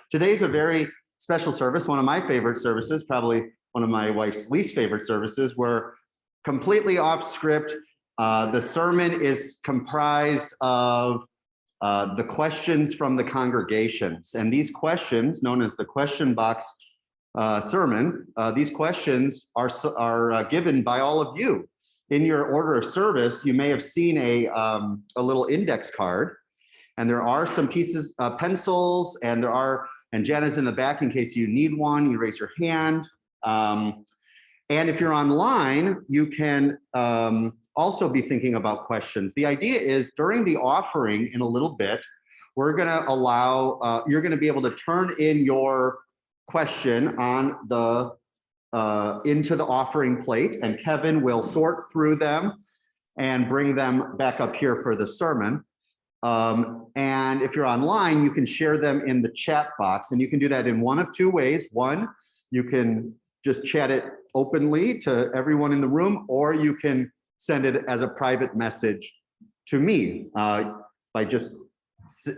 Today's a very special service, one of my favorite services, probably one of my wife's least favorite services. We're completely off script. The sermon is comprised of the questions from the congregations. And these questions, known as the question box sermon, these questions are given by all of you. In your order of service, you may have seen a little index card, and there are some pieces, pencils, and Jana's in the back in case you need one. You raise your hand. And if you're online, you can also be thinking about questions. The idea is during the offering in a little bit, we're gonna allow, you're gonna be able to turn in your question on the into the offering plate, and Kevin will sort through them and bring them back up here for the sermon. And if you're online, you can share them in the chat box, and you can do that in one of two ways. One, you can just chat it openly to everyone in the room, or you can send it as a private message to me by just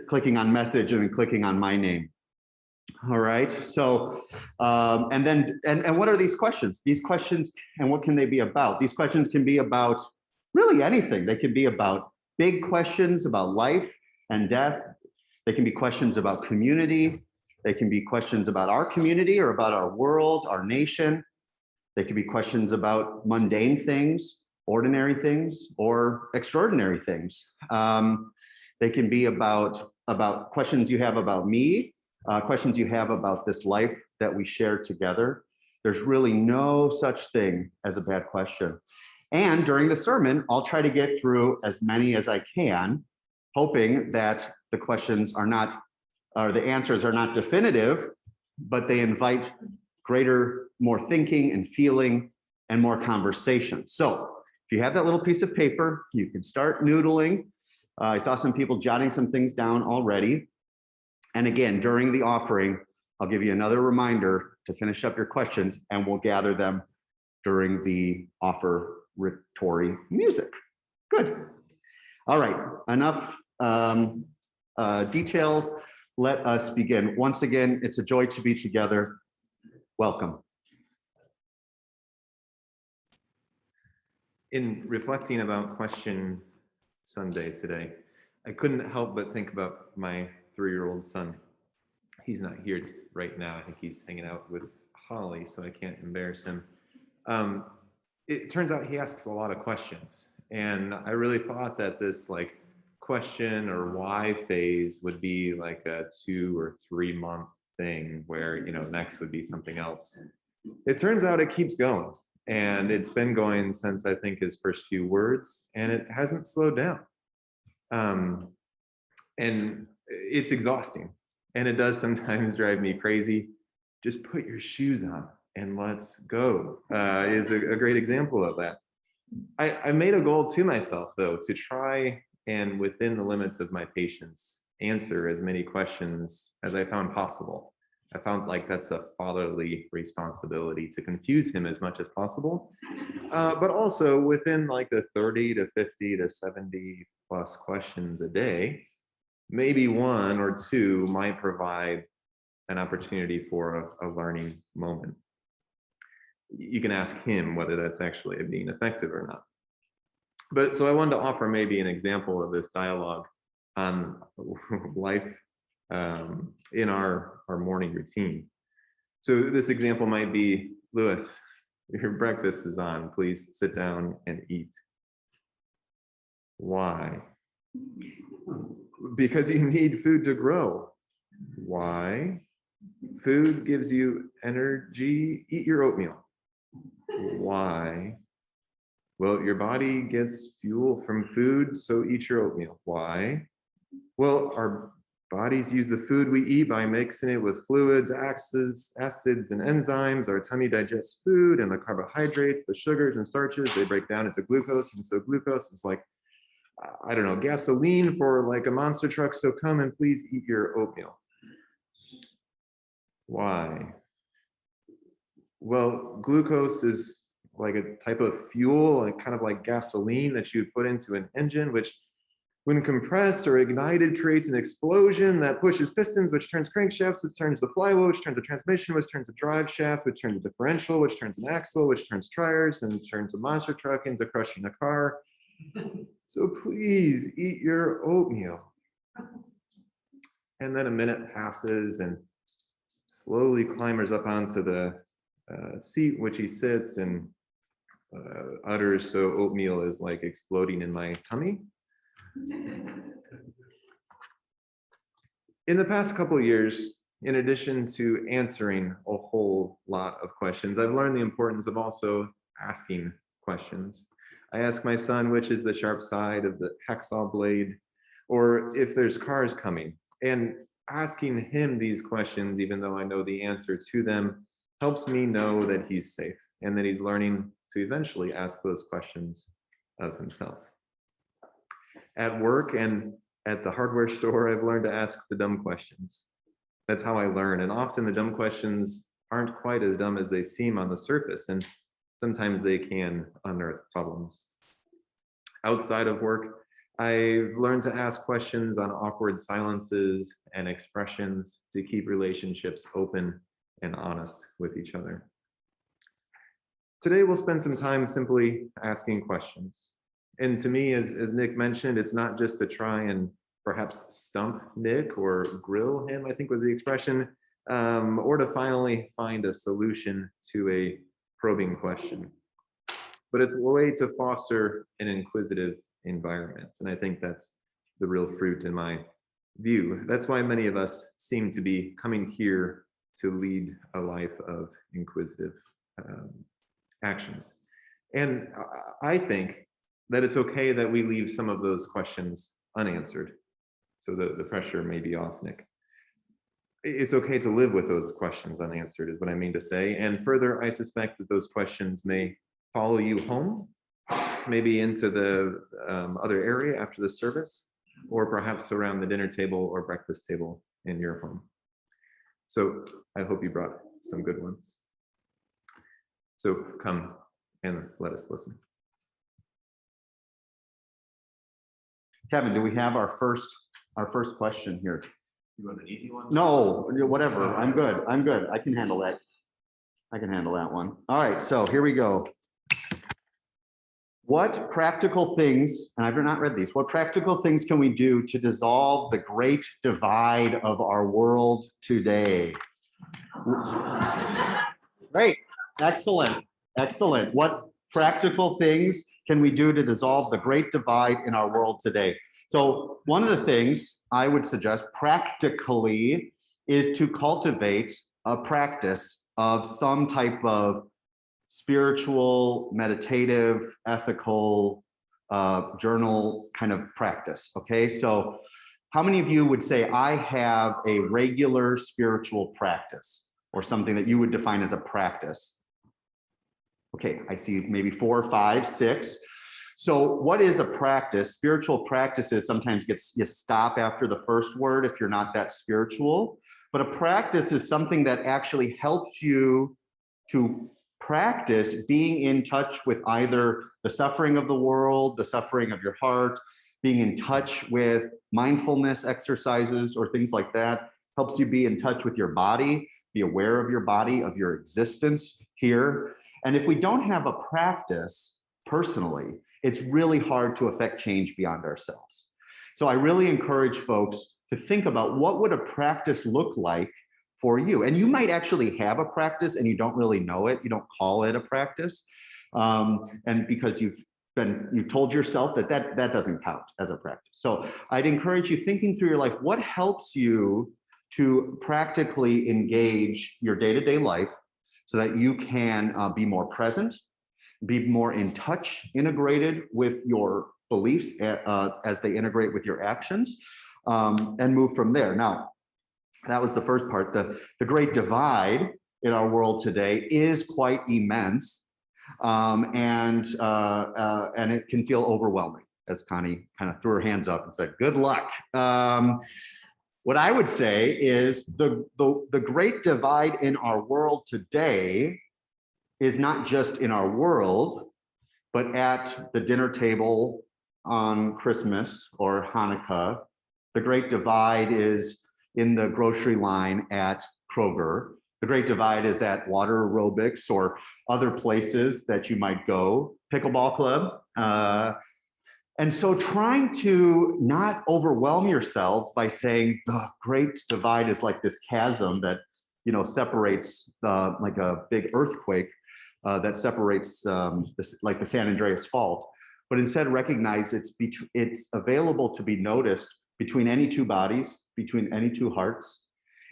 clicking on message and clicking on my name. All right, so, and what are these questions? These questions, and what can they be about? These questions can be about really anything. They can be about big questions about life and death. They can be questions about community. They can be questions about our community or about our world, our nation. They can be questions about mundane things, ordinary things, or extraordinary things. They can be about questions you have about me, questions you have about this life that we share together. There's really no such thing as a bad question. And during the sermon, I'll try to get through as many as I can, hoping that the questions are not, or the answers are not definitive, but they invite greater, more thinking and feeling and more conversation. So if you have that little piece of paper, you can start noodling. I saw some people jotting some things down already. And again, during the offering, I'll give you another reminder to finish up your questions, and we'll gather them during the offertory music. Good. All right, enough details. Let us begin. Once again, it's a joy to be together. Welcome. In reflecting about Question Sunday today, I couldn't help but think about my 3-year-old son. He's not here right now. I think he's hanging out with Holly, so I can't embarrass him. It turns out he asks a lot of questions, and I really thought that this question or why phase would be like a 2 or 3 month thing where, next would be something else. It turns out it keeps going, and it's been going since I think his first few words, and it hasn't slowed down. And it's exhausting, and it does sometimes drive me crazy. Just put your shoes on and let's go is a great example of that. I made a goal to myself, though, to try and within the limits of my patience, answer as many questions as I found possible. I found that's a fatherly responsibility to confuse him as much as possible, but also within the 30 to 50 to 70 plus questions a day, maybe 1 or 2 might provide an opportunity for a learning moment. You can ask him whether that's actually being effective or not. But so I wanted to offer maybe an example of this dialogue on life in our morning routine. So this example might be, Lewis, your breakfast is on. Please sit down and eat. Why? Because you need food to grow. Why? Food gives you energy. Eat your oatmeal. Why? Well, your body gets fuel from food, so eat your oatmeal. Why? Well, our bodies use the food we eat by mixing it with fluids, acids, and enzymes. Our tummy digests food, and the carbohydrates, the sugars and starches, they break down into glucose. And so glucose is I don't know, gasoline for a monster truck. So come and please eat your oatmeal. Why? Well, glucose is a type of fuel, kind of like gasoline that you put into an engine, which When compressed or ignited, creates an explosion that pushes pistons, which turns crankshafts, which turns the flywheel, which turns a transmission, which turns a drive shaft, which turns a differential, which turns an axle, which turns tires, and turns a monster truck into crushing a car. So please eat your oatmeal. And then a minute passes and slowly climbers up onto the seat which he sits and utters, so oatmeal is like exploding in my tummy. In the past couple of years, in addition to answering a whole lot of questions, I've learned the importance of also asking questions. I ask my son which is the sharp side of the hacksaw blade, or if there's cars coming. And asking him these questions, even though I know the answer to them, helps me know that he's safe and that he's learning to eventually ask those questions of himself. At work and at the hardware store, I've learned to ask the dumb questions. That's how I learn. And often the dumb questions aren't quite as dumb as they seem on the surface, and sometimes they can unearth problems. Outside of work, I've learned to ask questions on awkward silences and expressions to keep relationships open and honest with each other. Today, we'll spend some time simply asking questions. And to me, as Nick mentioned, it's not just to try and perhaps stump Nick or grill him, I think was the expression, or to finally find a solution to a probing question. But it's a way to foster an inquisitive environment. And I think that's the real fruit in my view. That's why many of us seem to be coming here to lead a life of inquisitive actions. And I think that it's okay that we leave some of those questions unanswered. So the pressure may be off, Nick. It's okay to live with those questions unanswered, is what I mean to say. And further, I suspect that those questions may follow you home, maybe into the other area after the service, or perhaps around the dinner table or breakfast table in your home. So I hope you brought some good ones. So come and let us listen. Kevin, do we have our first question here? You want an easy one? No, whatever. I'm good. I'm good. I can handle that. I can handle that one. All right, so here we go. What practical things, and I've not read these, what practical things can we do to dissolve the great divide of our world today? Great, excellent, excellent. What practical things can we do to dissolve the great divide in our world today? So one of the things I would suggest practically is to cultivate a practice of some type of spiritual, meditative, ethical, journal kind of practice, okay? So how many of you would say, I have a regular spiritual practice, or something that you would define as a practice? Okay, I see maybe 4, 5, 6. So what is a practice? Spiritual practices sometimes you stop after the first word if you're not that spiritual, but a practice is something that actually helps you to practice being in touch with either the suffering of the world, the suffering of your heart, being in touch with mindfulness exercises or things like that, helps you be in touch with your body, be aware of your body, of your existence here. And if we don't have a practice personally, it's really hard to affect change beyond ourselves. So I really encourage folks to think about what would a practice look like for you. And you might actually have a practice and you don't really know it. You don't call it a practice. And because you've told yourself that doesn't count as a practice. So I'd encourage you thinking through your life, what helps you to practically engage your day-to-day life so that you can be more present, be more in touch, integrated with your beliefs as they integrate with your actions, and move from there. Now, that was the first part. The great divide in our world today is quite immense, and it can feel overwhelming, as Connie kind of threw her hands up and said, good luck. What I would say is the great divide in our world today is not just in our world, but at the dinner table on Christmas or Hanukkah. The Great Divide is in the grocery line at Kroger. The Great Divide is at water aerobics or other places that you might go, pickleball club. And so trying to not overwhelm yourself by saying the Great Divide is like this chasm that, you know, separates like a big earthquake that separates like the San Andreas Fault, but instead recognize it's available to be noticed between any two bodies, between any two hearts,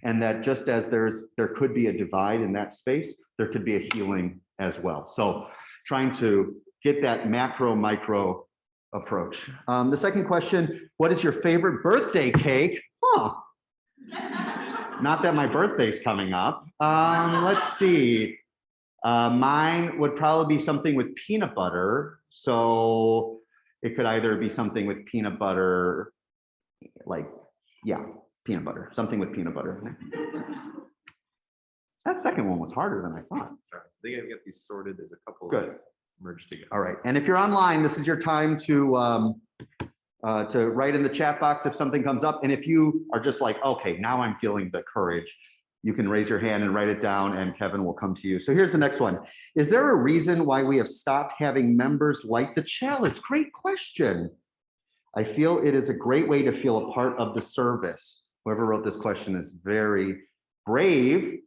and that just as there could be a divide in that space, there could be a healing as well. So trying to get that macro micro approach. The second question, what is your favorite birthday cake? Huh. Not that my birthday's coming up. Let's see. Mine would probably be something with peanut butter. So it could either be something with peanut butter, like, yeah, peanut butter, something with peanut butter. That second one was harder than I thought. They gotta get these sorted. There's a couple. Good. Merged together. All right. And if you're online, this is your time to write in the chat box if something comes up. And if you are just like, okay, now I'm feeling the courage, you can raise your hand and write it down and Kevin will come to you. So here's the next one. Is there a reason why we have stopped having members light the chalice? Great question. I feel it is a great way to feel a part of the service. Whoever wrote this question is very brave,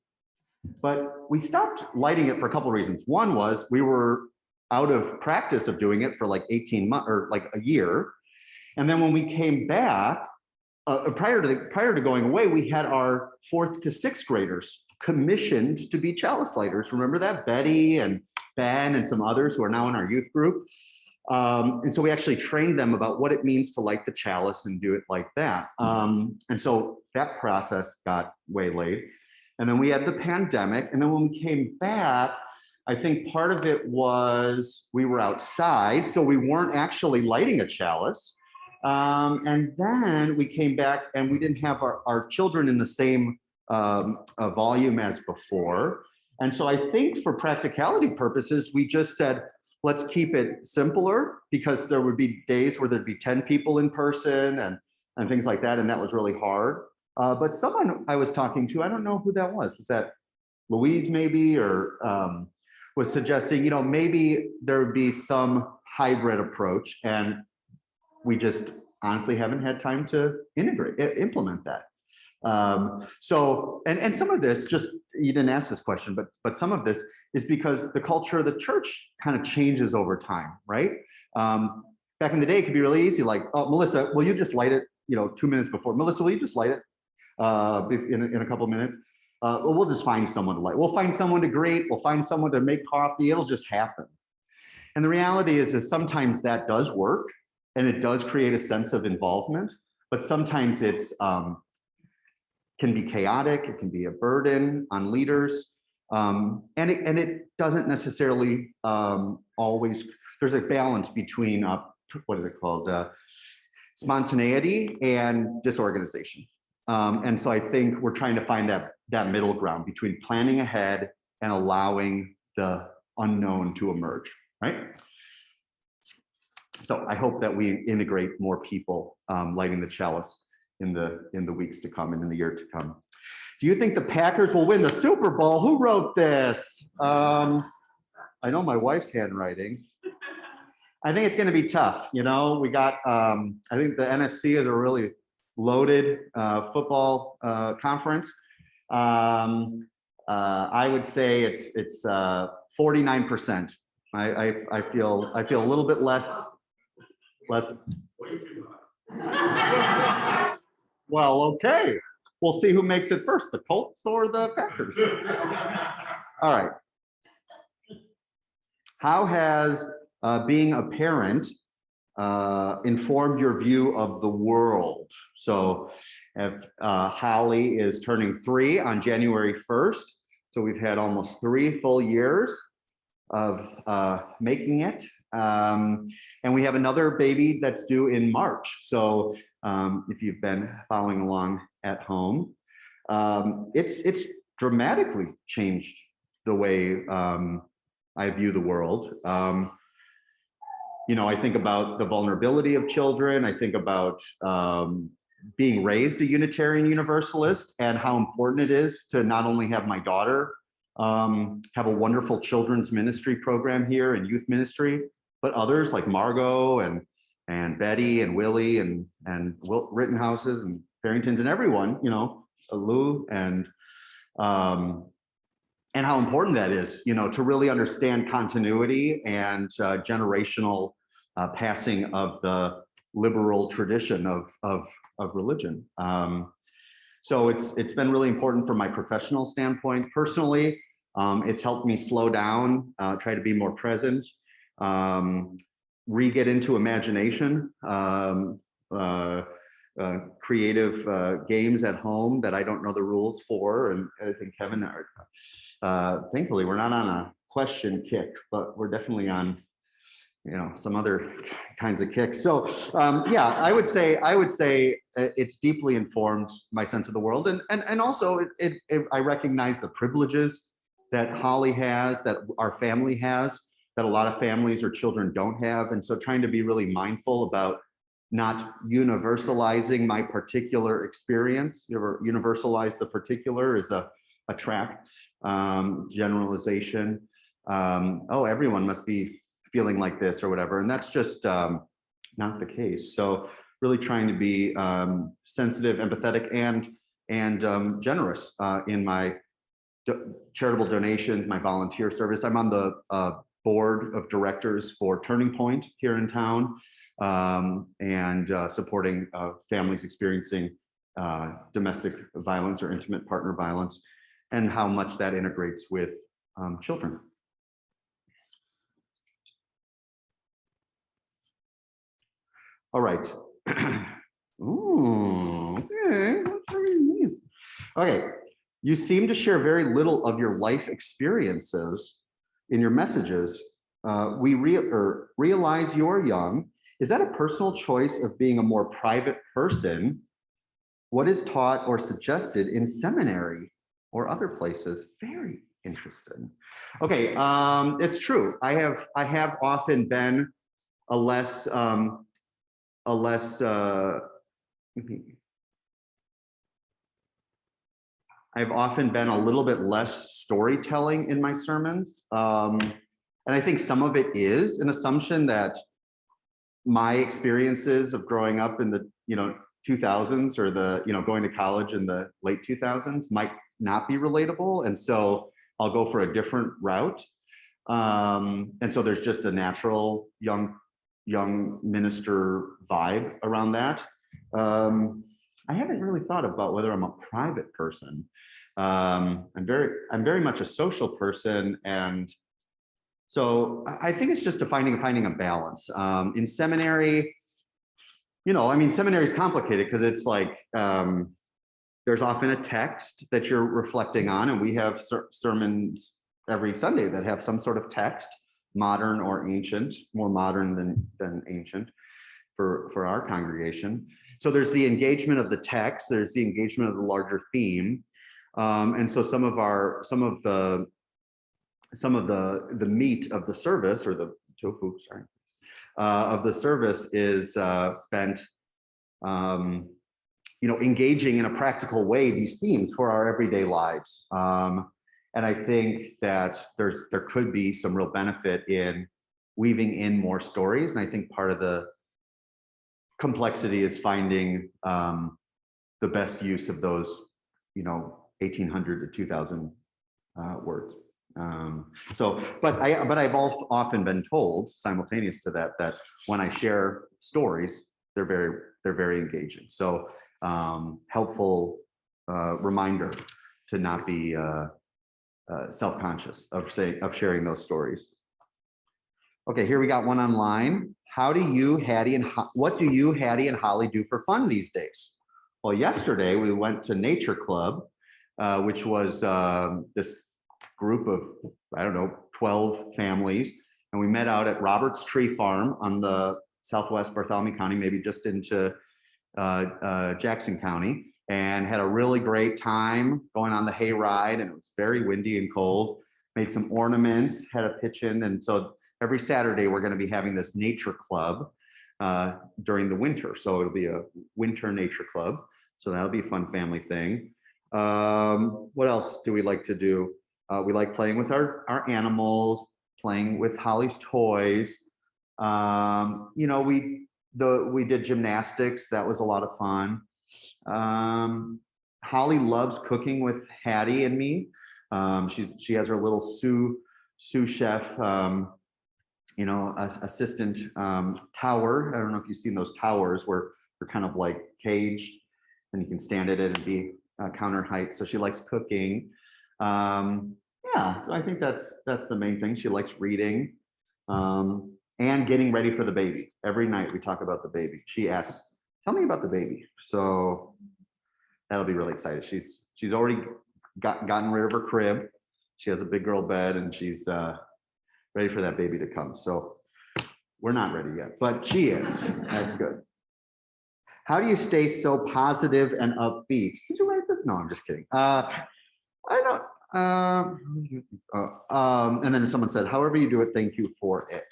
but we stopped lighting it for a couple of reasons. One was we were out of practice of doing it for like 18 months or like a year. And then when we came back, prior to going away, we had our 4th to 6th graders commissioned to be chalice lighters. Remember that? Betty and Ben and some others who are now in our youth group. And so we actually trained them about what it means to light the chalice and do it like that. And so that process got waylaid. And then we had the pandemic. And then when we came back, I think part of it was we were outside, so we weren't actually lighting a chalice. And then we came back and we didn't have our children in the same volume as before. And so I think for practicality purposes, we just said, let's keep it simpler because there would be days where there'd be 10 people in person and things like that. And that was really hard. But someone I was talking to, I don't know who that was. Was that Louise maybe, or was suggesting, you know, maybe there would be some hybrid approach, and we just honestly haven't had time to implement that. So, and some of this, just, you didn't ask this question, but some of this is because the culture of the church kind of changes over time, right? Back in the day, it could be really easy, like, oh, Melissa, will you just light it, you know, 2 minutes before? Melissa, will you just light it in a couple of minutes? Well, we'll just find someone to light. We'll find someone to greet. We'll find someone to make coffee. It'll just happen. And the reality is sometimes that does work and it does create a sense of involvement, but sometimes it's can be chaotic. It can be a burden on leaders. And it doesn't necessarily always, there's a balance between, what is it called? Spontaneity and disorganization. And so I think we're trying to find that middle ground between planning ahead and allowing the unknown to emerge, right? So I hope that we integrate more people lighting the chalice in the weeks to come and in the year to come. Do you think the Packers will win the Super Bowl? Who wrote this? I know my wife's handwriting. I think it's going to be tough. You know, we got, I think the NFC is a really loaded football conference. I would say it's 49%. I feel a little bit less. Well, okay. We'll see who makes it first, the Colts or the Packers. All right. How has being a parent informed your view of the world? So if Holly is turning 3 on January 1st. So we've had almost 3 full years of making it. And we have another baby that's due in March. So if you've been following along at home, it's dramatically changed the way I view the world. I think about the vulnerability of children. I think about being raised a Unitarian Universalist and how important it is to not only have my daughter have a wonderful children's ministry program here and youth ministry, but others like Margot and Betty and Willie and Rittenhouses and Barringtons and everyone, Lou and how important that is, to really understand continuity and generational passing of the liberal tradition of religion. So it's been really important from my professional standpoint. Personally, it's helped me slow down, try to be more present, re-get into imagination, creative games at home that I don't know the rules for. And I think Kevin, thankfully, we're not on a question kick, but we're definitely on, some other kinds of kicks. So yeah, I would say it's deeply informed my sense of the world, and also I recognize the privileges that Holly has, that our family has, that a lot of families or children don't have, and so trying to be really mindful about not universalizing my particular experience. Universalize the particular is a trap. Generalization. Oh, everyone must be feeling like this or whatever, and that's just not the case. So really trying to be sensitive, empathetic, and generous in my charitable donations, my volunteer service. I'm on the board of directors for Turning Point here in town, and supporting families experiencing domestic violence or intimate partner violence, and how much that integrates with children. All right. Ooh, okay. Okay. You seem to share very little of your life experiences in your messages. We realize you're young. Is that a personal choice of being a more private person? What is taught or suggested in seminary or other places? Very interesting. Okay, it's true. I have often been I've often been a little bit less storytelling in my sermons. And I think some of it is an assumption that my experiences of growing up in the 2000s or the going to college in the late 2000s might not be relatable, and so I'll go for a different route. And so there's just a natural young minister vibe around that. I haven't really thought about whether I'm a private person. I'm very much a social person, and so I think it's just finding a balance. In seminary, seminary is complicated because it's like there's often a text that you're reflecting on, and we have sermons every Sunday that have some sort of text, modern or ancient, more modern than ancient for our congregation. So there's the engagement of the text, there's the engagement of the larger theme, and so some of the meat of the service, or the tofu, sorry, of the service is spent engaging in a practical way these themes for our everyday lives. And I think that there could be some real benefit in weaving in more stories. And I think part of the complexity is finding the best use of those, 1,800 to 2,000 words. But I've often been told simultaneous to that when I share stories, they're very engaging. So helpful reminder to not be self-conscious of sharing those stories. Okay, here we got one online. What do you, Hattie, and Holly do for fun these days? Well, yesterday we went to Nature Club, which was this group of, 12 families, and we met out at Roberts Tree Farm on the southwest Bartholomew County, maybe just into Jackson County, and had a really great time going on the hay ride, and it was very windy and cold. Made some ornaments, had a pitch in, and so every Saturday, we're going to be having this nature club during the winter. So it'll be a winter nature club. So that'll be a fun family thing. What else do we like to do? We like playing with our animals, playing with Holly's toys. You know, we did gymnastics. That was a lot of fun. Holly loves cooking with Hattie and me. She has her little sous chef, you know, assistant tower. I don't know if you've seen those towers where they're kind of like caged and you can stand at it and be counter height. So she likes cooking. Yeah, so I think that's the main thing. She likes reading and getting ready for the baby. Every night we talk about the baby. She asks, "Tell me about the baby." So that'll be really excited. She's already gotten rid of her crib. She has a big girl bed and she's ready for that baby to come. So we're not ready yet, but she is. That's good. How do you stay so positive and upbeat? Did you write this? No, I'm just kidding. I don't. And then someone said, however you do it, thank you for it.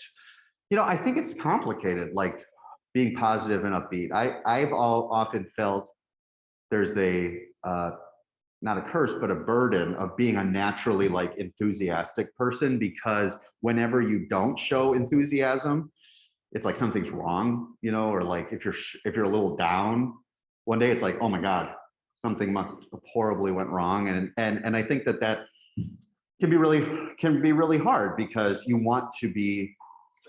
You know, I think it's complicated, like being positive and upbeat. I've often felt there's a, not a curse, but a burden of being a naturally like enthusiastic person, because whenever you don't show enthusiasm, it's like something's wrong, you know, or like if you're a little down one day, it's like, oh my God, something must have horribly went wrong. And I think that can be really hard, because you want to be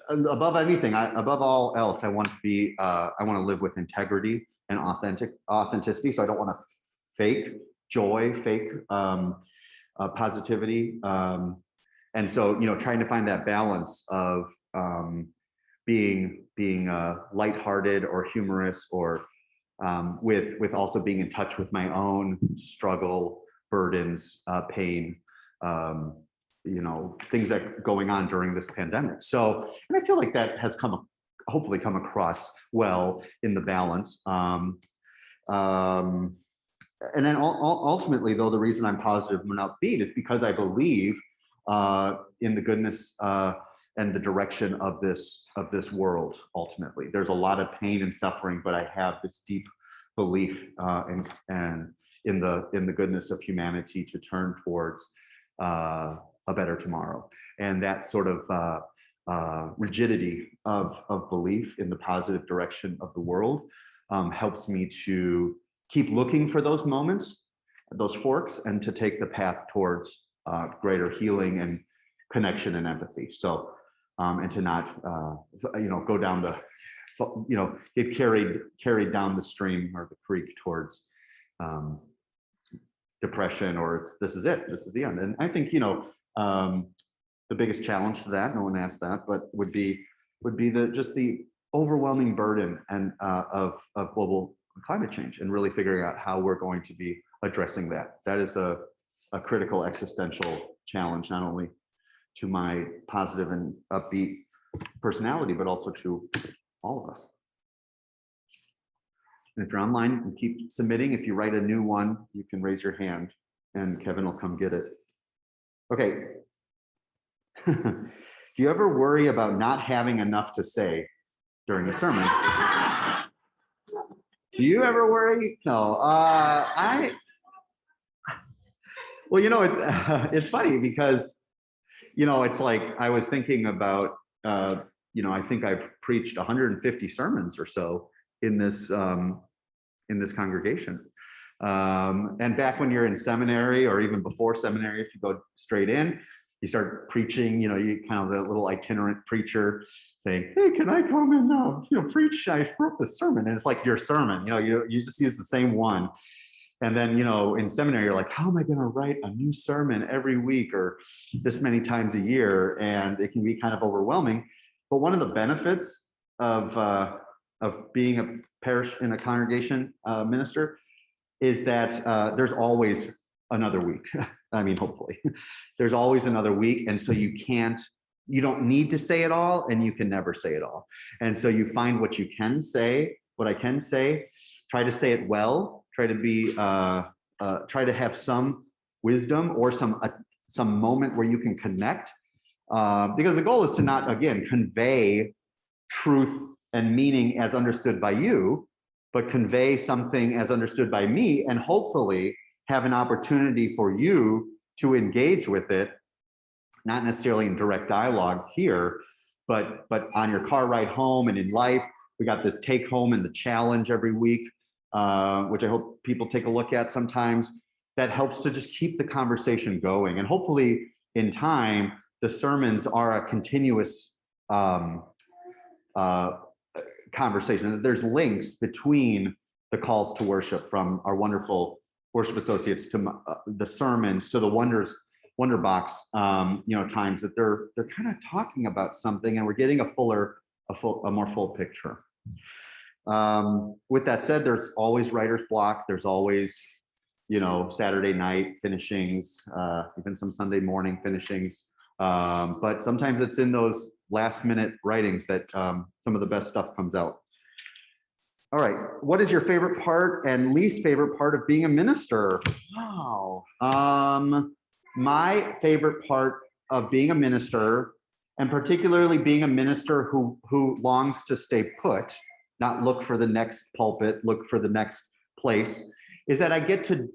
above anything, above all else, I want to live with integrity and authenticity. So I don't want to fake joy, fake positivity. And so, you know, trying to find that balance of being lighthearted or humorous, or with also being in touch with my own struggle, burdens, pain, you know, things that are going on during this pandemic. So, and I feel like that has hopefully come across well in the balance. And then ultimately, though, the reason I'm positive and upbeat is because I believe in the goodness and the direction of this world. Ultimately, there's a lot of pain and suffering, but I have this deep belief in the goodness of humanity to turn towards a better tomorrow. And that sort of rigidity of belief in the positive direction of the world helps me to keep looking for those moments, those forks, and to take the path towards greater healing and connection and empathy. So, and to not, you know, go down the, you know, get carried down the stream or the creek towards depression, or this is it, this is the end. And I think, you know, the biggest challenge to that, no one asked that, but would be just the overwhelming burden and of global climate change, and really figuring out how we're going to be addressing that. That is a critical existential challenge, not only to my positive and upbeat personality, but also to all of us. And if you're online, you can keep submitting. If you write a new one, you can raise your hand and Kevin will come get it. Okay. Do you ever worry about not having enough to say during a sermon? Do you ever worry? No. Well, you know, it's funny because, you know, it's like I was thinking about, you know, I think I've preached 150 sermons or so in this congregation. And back when you're in seminary, or even before seminary, if you go straight in, you start preaching, you know, you kind of the little itinerant preacher saying, hey, can I come and you know, preach? I wrote this sermon, and it's like your sermon, you know, you just use the same one. And then, you know, in seminary, you're like, how am I going to write a new sermon every week or this many times a year? And it can be kind of overwhelming. But one of the benefits of being a parish in a congregation minister is that there's always another week. I mean, hopefully, there's always another week. And so you don't need to say it all, and you can never say it all. And so you find what you can say, what I can say, try to say it well, try to have some wisdom or some moment where you can connect Because the goal is to not, again, convey truth and meaning as understood by you, but convey something as understood by me, and hopefully have an opportunity for you to engage with it, not necessarily in direct dialogue here, but on your car ride home and in life. We got this take home and the challenge every week, which I hope people take a look at sometimes. That helps to just keep the conversation going. And hopefully in time, the sermons are a continuous conversation. There's links between the calls to worship from our wonderful worship associates to the sermons to the Wonder Box, times that they're kind of talking about something, and we're getting a more full picture. With that said, there's always writer's block. There's always, Saturday night finishings, even some Sunday morning finishings. But sometimes it's in those last minute writings that some of the best stuff comes out. All right, what is your favorite part and least favorite part of being a minister? Wow. My favorite part of being a minister, and particularly being a minister who longs to stay put, not look for the next pulpit, look for the next place, is that I get to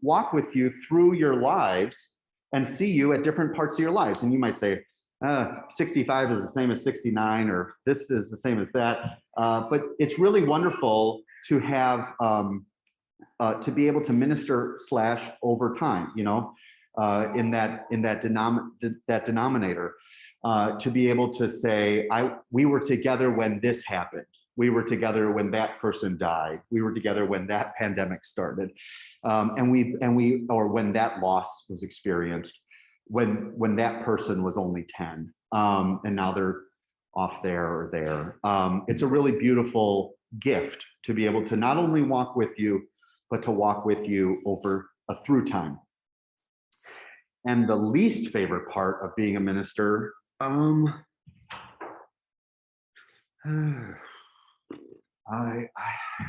walk with you through your lives and see you at different parts of your lives. And you might say, 65 is the same as 69, or this is the same as that. But it's really wonderful to have, to be able to minister / over time, in that denominator, to be able to say, we were together when this happened. We were together when that person died. We were together when that pandemic started, or when that loss was experienced, when that person was only 10, and now they're off there or there. It's a really beautiful gift to be able to not only walk with you, but to walk with you over a through time. And the least favorite part of being a minister,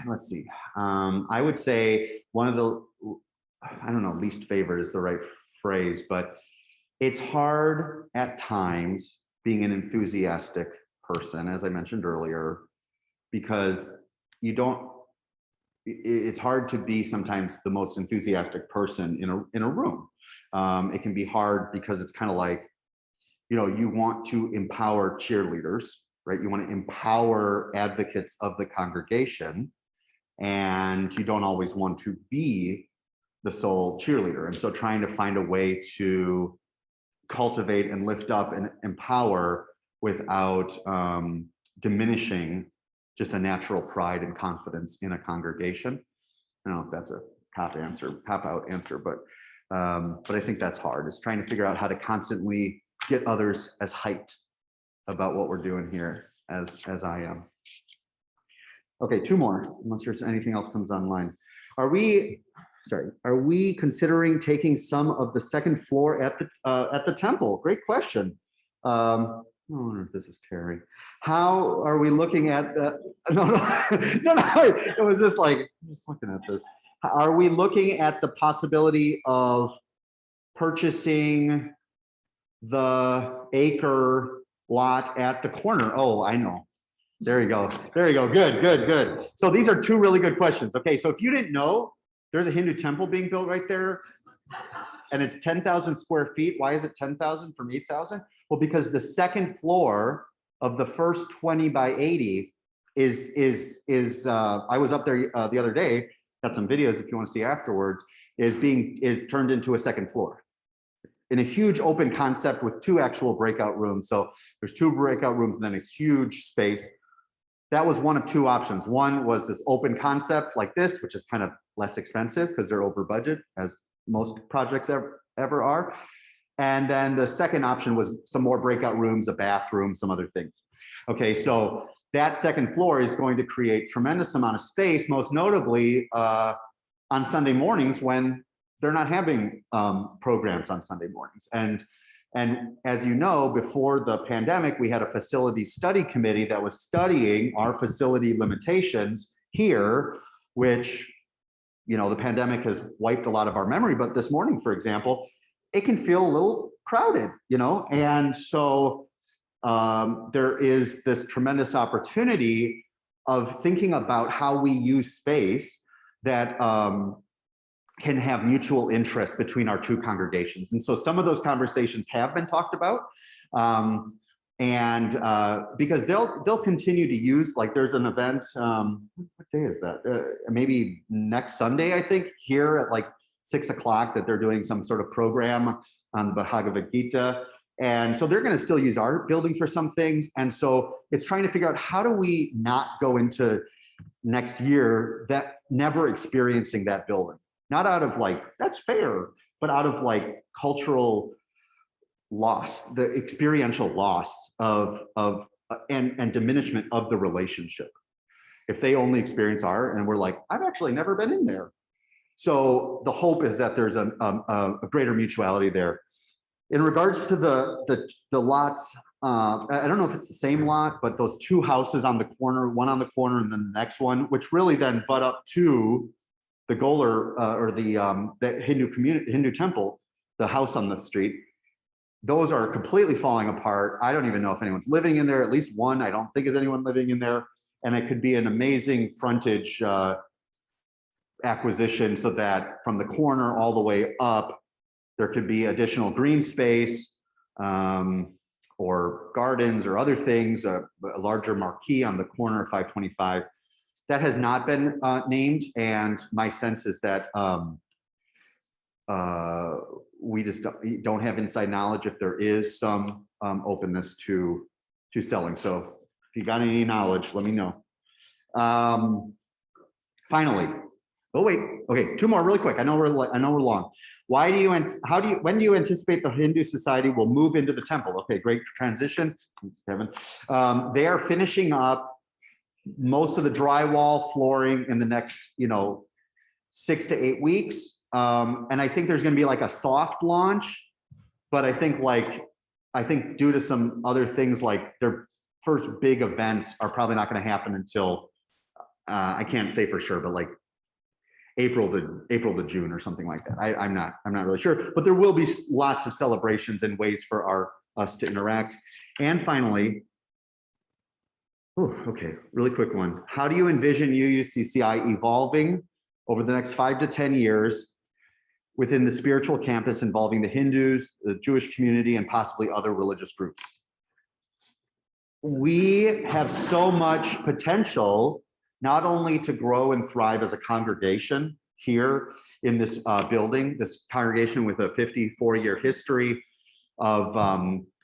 let's see. I would say one of the, least favorite is the right phrase, but it's hard at times being an enthusiastic person, as I mentioned earlier, because it's hard to be sometimes the most enthusiastic person in a room. It can be hard because it's kind of like, you want to empower cheerleaders, right? You want to empower advocates of the congregation, and you don't always want to be the sole cheerleader. And so trying to find a way to cultivate and lift up and empower without diminishing just a natural pride and confidence in a congregation. I don't know if that's a cop out answer, but I think that's hard. It's trying to figure out how to constantly get others as hyped about what we're doing here as I am. Okay, two more, unless there's anything else comes online. Are we considering taking some of the second floor at the temple? Great question. I wonder if this is Terry. How are we looking at that? No. It was just like, just looking at this. Are we looking at the possibility of purchasing the acre lot at the corner? Oh, I know. There you go. Good. So these are two really good questions. Okay, so if you didn't know, there's a Hindu temple being built right there, and it's 10,000 square feet. Why is it 10,000 from 8,000? Well, because the second floor of the first 20 by 80 is I was up there the other day, got some videos if you want to see afterwards, is turned into a second floor in a huge open concept with two actual breakout rooms. So there's two breakout rooms and then a huge space. That was one of two options. One was this open concept like this, which is kind of less expensive because they're over budget, as most projects ever are. And then the second option was some more breakout rooms, a bathroom, some other things. Okay, so that second floor is going to create tremendous amount of space, most notably on Sunday mornings when they're not having programs on Sunday mornings. And as you know, before the pandemic, we had a facility study committee that was studying our facility limitations here, which, the pandemic has wiped a lot of our memory. But this morning, for example, it can feel a little crowded, you know? And so there is this tremendous opportunity of thinking about how we use space that can have mutual interest between our two congregations. And so some of those conversations have been talked about. Because they'll continue to use, like there's an event, what day is that? Maybe next Sunday, I think, here at like 6 o'clock, that they're doing some sort of program on the Bhagavad Gita. And so they're going to still use our building for some things. And so it's trying to figure out, how do we not go into next year that never experiencing that building? Not out of like, that's fair, but out of like cultural loss, the experiential loss of and diminishment of the relationship. If they only experience art and we're like, I've actually never been in there. So the hope is that there's a greater mutuality there. In regards to the lots, I don't know if it's the same lot, but those two houses on the corner, one on the corner and then the next one, which really then butt up to the Golar or the Hindu temple, the house on the street. Those are completely falling apart. I don't even know if anyone's living in there. At least one, I don't think is anyone living in there. And it could be an amazing frontage acquisition, so that from the corner all the way up, there could be additional green space or gardens or other things, a larger marquee on the corner of 525. That has not been named. And my sense is that we just don't have inside knowledge if there is some openness to selling. So if you got any knowledge, let me know. Finally, oh wait, okay, two more really quick. I know we're long. When do you anticipate the Hindu society will move into the temple? Okay, great transition, thanks, Kevin. They are finishing up most of the drywall flooring in the next, 6 to 8 weeks. And I think there's going to be like a soft launch, but I think due to some other things, like their first big events are probably not going to happen until I can't say for sure, but like April to June or something like that. I'm not really sure, but there will be lots of celebrations and ways for us to interact. And finally, okay, really quick one. How do you envision UUCCI evolving over the next 5 to 10 years within the spiritual campus involving the Hindus, the Jewish community, and possibly other religious groups? We have so much potential, not only to grow and thrive as a congregation here in this building, this congregation with a 54-year history of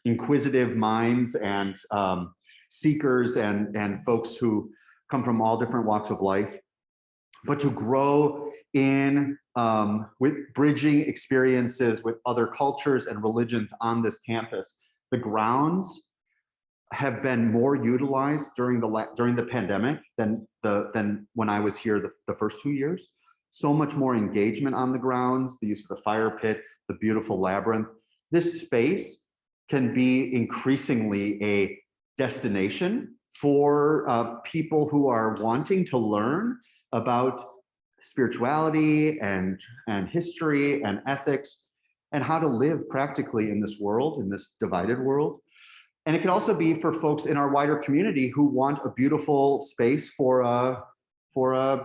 inquisitive minds and seekers and folks who come from all different walks of life, but to grow in with bridging experiences with other cultures and religions on this campus. The grounds have been more utilized during the pandemic than when I was here the first 2 years. So much more engagement on the grounds, the use of the fire pit, the beautiful labyrinth. This space can be increasingly a destination for people who are wanting to learn about spirituality and history and ethics and how to live practically in this world, in this divided world. And it can also be for folks in our wider community who want a beautiful space for a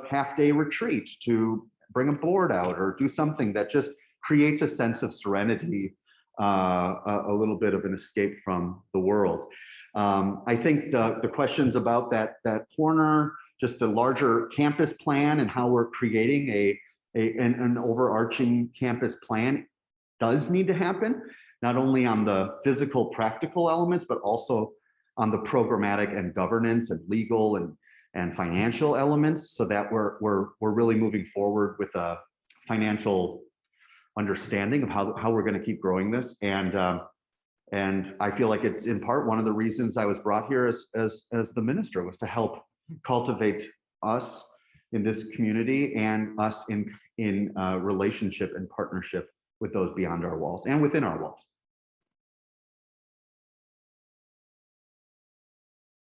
half-day retreat, to bring a board out or do something that just creates a sense of serenity, a little bit of an escape from the world. I think the questions about that corner, just the larger campus plan and how we're creating an overarching campus plan does need to happen, not only on the physical, practical elements, but also on the programmatic and governance and legal and financial elements, so that we're really moving forward with a financial understanding of how we're going to keep growing this. And I feel like it's in part one of the reasons I was brought here as the minister, was to help cultivate us in this community and us in relationship and partnership with those beyond our walls and within our walls.